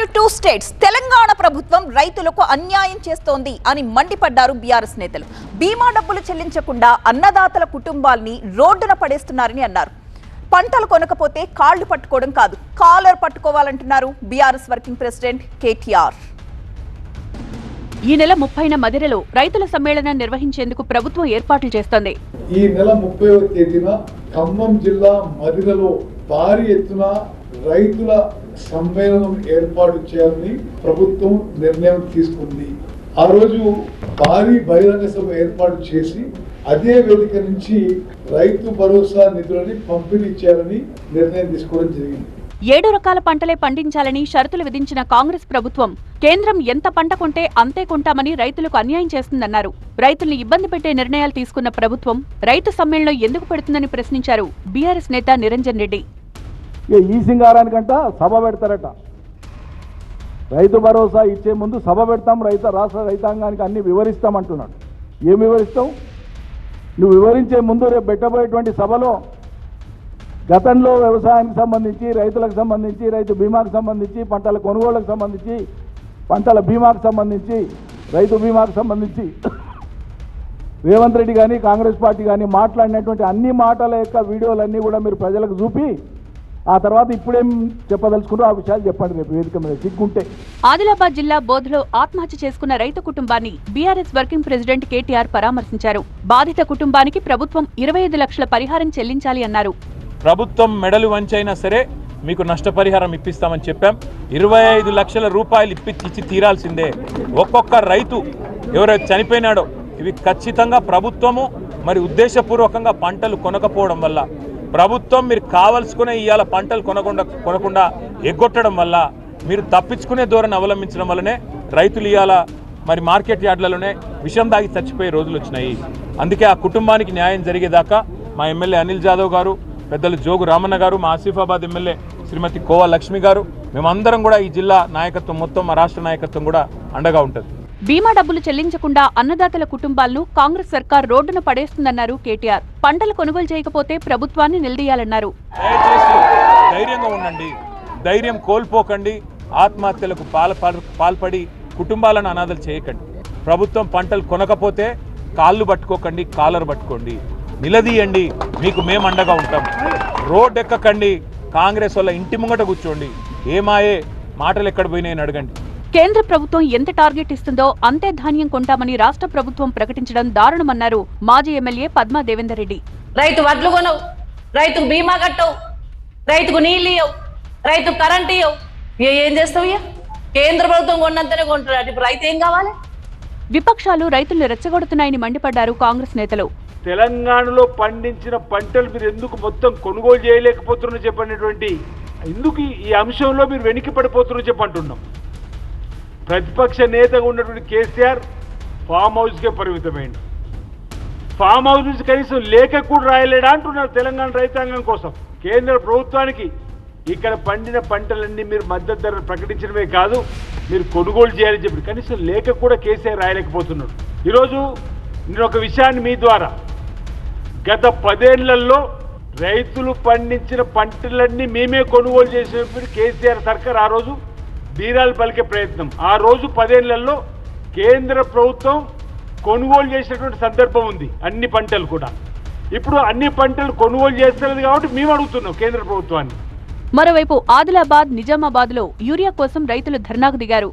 In 2 states Telangana ప్రభుత్వం రైతులకు అన్యాయం చేస్తోంది అని మండిపడ్డారు బీఆర్ఎస్ నేతలు. బీమా డబ్బులు చెల్లించకుండా అన్నదాతల కుటుంబాల్ని రోడ్డున పడేస్తున్నారని అన్నారు. పంటలు కొనకపోతే కాళ్లు పట్టుకోవడం కాదు, కాలర్ పట్టుకోవాలంటున్నారు బీఆర్ఎస్ వర్కింగ్ ప్రెసిడెంట్ కేటీఆర్. ఈ నెల 30న మదిరలో రైతుల సమ్మేళనం నిర్వహించేందుకు ప్రభుత్వం ఏర్పాట్లు చేస్తోంది. ఈ నెల 30వ తేదీన ఖమ్మం జిల్లా మదిరలో భారీ ఎత్తున రైతుల సమ్మేళనం ఏర్పాటు చేయాలని ప్రభుత్వం నిర్ణయం తీసుకుంది. ఆ రోజు భారీ బహిరంగ సభ ఏర్పాటు చేసి అదే వేదిక నుంచి రైతు భరోసా నిధులని పంపిణీ చేయాలని నిర్ణయం తీసుకోవడం జరిగింది. 7 రకాల పంటలే పండించాలని షరతులు విధించిన కాంగ్రెస్ ప్రభుత్వం కేంద్రం ఎంత పంట కొంటే అంతే కొంటామని రైతులకు అన్యాయం చేస్తుందన్నారు. రైతుల్ని ఇబ్బంది పెట్టే నిర్ణయాలు తీసుకున్న ప్రభుత్వం రైతు సమ్మేళనం ఎందుకు పెడుతుందని ప్రశ్నించారు బీఆర్ఎస్ నేత నిరంజన్ రెడ్డి. ఈ సింగారానికంట సభ పెడతారట. రైతు భరోసా ఇచ్చే ముందు సభ పెడతాం, రాష్ట్ర రైతాంగానికి అన్ని వివరిస్తామంటున్నాడు. ఏం వివరిస్తావు? నువ్వు వివరించే ముందు రేపు పెట్టబోయేటువంటి సభలో గతంలో వ్యవసాయానికి సంబంధించి, రైతులకు సంబంధించి, రైతు బీమాకు సంబంధించి, పంటల కొనుగోళ్లకు సంబంధించి, పంటల బీమాకు సంబంధించి, రైతు బీమాకు సంబంధించి రేవంత్ రెడ్డి కానీ కాంగ్రెస్ పార్టీ కానీ మాట్లాడినటువంటి అన్ని మాటల యొక్క వీడియోలన్నీ కూడా మీరు ప్రజలకు చూపి ఆ తర్వాత ఇప్పుడేం చెప్పదలుచుకుంటూ ఆ విషయాలు చెప్పండి రేపు వేదిక మీద సిగ్గుంటే. ఆదిలాబాద్ జిల్లా బోధ్లో ఆత్మహత్య చేసుకున్న రైతు కుటుంబాన్ని బీఆర్ఎస్ వర్కింగ్ ప్రెసిడెంట్ కేటీఆర్ పరామర్శించారు. బాధిత కుటుంబానికి ప్రభుత్వం 25 లక్షల పరిహారం చెల్లించాలి అన్నారు. ప్రభుత్వం మెడలు వంచైనా సరే మీకు నష్టపరిహారం ఇప్పిస్తామని చెప్పాం. 25 లక్షల రూపాయలు ఇచ్చి తీరాల్సిందే. ఒక్కొక్క రైతు ఎవరైతే చనిపోయినాడో ఇవి ఖచ్చితంగా ప్రభుత్వము మరి ఉద్దేశపూర్వకంగా పంటలు కొనకపోవడం వల్ల, ప్రభుత్వం మీరు కావలసుకునే ఇవాళ పంటలు కొనకుండా ఎగ్గొట్టడం వల్ల, మీరు తప్పించుకునే ధోరణి అవలంబించడం వల్లనే రైతులు ఇవాళ మరి మార్కెట్ యార్డ్లలోనే విషం దాగి చచ్చిపోయే రోజులు వచ్చినాయి. అందుకే ఆ కుటుంబానికి న్యాయం జరిగేదాకా మా ఎమ్మెల్యే అనిల్ జాదవ్ గారు, పెద్దలు జోగు రామన్న గారు, మా ఆసిఫాబాద్ ఎమ్మెల్యే శ్రీమతి కోవా లక్ష్మి గారు, మేమందరం కూడా ఈ జిల్లా నాయకత్వం మొత్తం, మా రాష్ట్ర నాయకత్వం కూడా అండగా ఉంటుంది. బీమా డబ్బులు చెల్లించకుండా అన్నదాతల కుటుంబాలను కాంగ్రెస్ సర్కార్ రోడ్డున పడేస్తుందన్నారు కేటీఆర్. పంటలు కొనుగోలు చేయకపోతే ప్రభుత్వాన్ని నిలదీయాలన్నారు. దయచేసి ధైర్యంగా ఉండండి, ధైర్యం కోల్పోకండి, ఆత్మహత్యలకు పాల్పడి కుటుంబాలను అనాథలు చేయకండి. ప్రభుత్వం పంటలు కొనకపోతే కాళ్ళు పట్టుకోకండి, కాలర్ పట్టుకోండి, నిలదీయండి, మీకు మేము అండగా ఉంటాం. రోడ్ ఎక్కకండి, కాంగ్రెస్ వల్ల ఇంటి ముంగట కూర్చోండి, ఏమాయే మాటలు ఎక్కడ పోయినాయని అడగండి. కేంద్ర ప్రభుత్వం ఎంత టార్గెట్ ఇస్తుందో అంతే ధాన్యం కొంటామని రాష్ట్ర ప్రభుత్వం ప్రకటించడం దారుణమన్నారు మాజీ ఎమ్మెల్యే పద్మా దేవేందర్ రెడ్డి. రైతు వడ్లు కొనవు, రైతుకు బీమా కట్టవు, రైతుకు నీళ్ళు ఇవ్వవు, రైతు కరెంట్ ఇవ్వవు, ఏం చేస్తావు? కేంద్ర ప్రభుత్వం కొన్నంతనే కొంటున్నాడు. ఇప్పుడు రైతు ఏం కావాలి? విపక్షాలు రైతులను రెచ్చగొడుతున్నాయని మండిపడ్డారు కాంగ్రెస్ నేతలు. తెలంగాణలో పండించిన పంటలు మీరు ఎందుకు మొత్తం కొనుగోలు చేయలేకపోతున్నారు చెప్పనేటువంటి, ఎందుకు ఈ అంశంలో మీరు వెనక్కి పడిపోతున్నారు చెప్పంటున్నాం. ప్రతిపక్ష నేతగా ఉన్నటువంటి కేసీఆర్ ఫామ్ హౌస్కే పరిమితమైంది. ఫామ్ హౌస్ నుంచి కనీసం లేఖ కూడా రాయలేడా అంటున్నారు తెలంగాణ రైతాంగం కోసం. కేంద్ర ప్రభుత్వానికి ఇక్కడ పండిన పంటలన్నీ మీరు మద్దతు ధర ప్రకటించడమే కాదు, మీరు కొనుగోలు చేయాలని చెప్పి కనీసం లేఖ కూడా కేసీఆర్ రాయలేకపోతున్నాడు. ఈరోజు నేను ఒక విషయాన్ని మీ ద్వారా, గత 10 ఏళ్లలో రైతులు పండించిన పంటలన్నీ మేమే కొనుగోలు చేసినప్పుడు కేసీఆర్ సర్కార్ ఆ రోజు బీరాలు పలికే ప్రయత్నం, ఆ రోజు 10 ఏళ్లలో కేంద్ర ప్రభుత్వం కొనుగోలు చేసినటువంటి సందర్భం ఉంది. అన్ని పంటలు కూడా ఇప్పుడు అన్ని పంటలు కొనుగోలు చేస్తున్నది కాబట్టి మేము అడుగుతున్నాం కేంద్ర ప్రభుత్వాన్ని. మరోవైపు ఆదిలాబాద్, నిజామాబాద్ లో యూరియా కోసం రైతులు ధర్నాకు దిగారు.